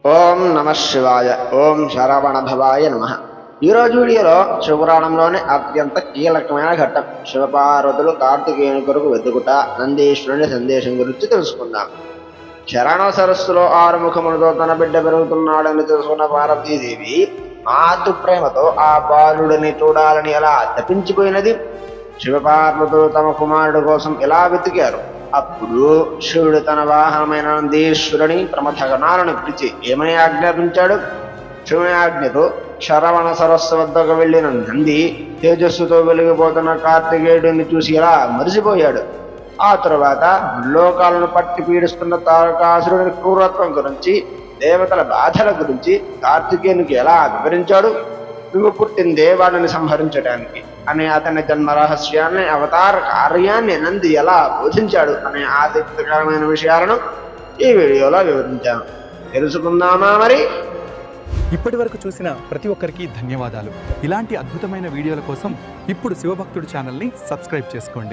ఓం నమ శివాయ. ఓం శరవణభవాయ నమ. ఈరోజు వీడియోలో శివపురాణంలోని అత్యంత కీలకమైన ఘట్టం శివపార్వతులు కార్తికేయుని కొరకు వెతుకుట నందీశ్వరుని సందేశం గురించి తెలుసుకుందాం. శరణ సరస్సులో 6 ముఖములతో తన బిడ్డ పెరుగుతున్నాడని తెలుసుకున్న పార్వతీదేవి మాతృ ప్రేమతో ఆ బాలుడిని చూడాలని ఎలా తప్పించిపోయినది. శివపార్వతులు తమ కుమారుడు కోసం ఎలా వెతికారు. అప్పుడు శివుడు తన వాహనమైన నందీశ్వరుని ప్రమథగణాలను పిలిచి ఏమని ఆజ్ఞాపించాడు. శివుని ఆజ్ఞతో శరవణ సరస్సు వద్దకు వెళ్లిన నంది తేజస్సుతో వెలిగిపోతున్న కార్తికేయుడిని చూసి ఎలా మరిసిపోయాడు. ఆ తరువాత లోకాలను పట్టి పీడిస్తున్న తారకాసురుని క్రూరత్వం గురించి, దేవతల బాధల గురించి కార్తికేయునికి ఎలా వివరించాడు. నువ్వు పుట్టిందే వాడిని సంహరించడానికి అనే అతని జన్మ రహస్యాన్ని, అవతార కార్యాన్ని నంది ఎలా బోధించాడు అనే ఆసక్తికరమైన విషయాలను ఈ వీడియోలో వివరించాను. తెలుసుకుందామా మరి? ఇప్పటి వరకు చూసిన ప్రతి ఒక్కరికి ధన్యవాదాలు. ఇలాంటి అద్భుతమైన వీడియోల కోసం ఇప్పుడు శివభక్తుడు ఛానల్ని సబ్స్క్రైబ్ చేసుకోండి.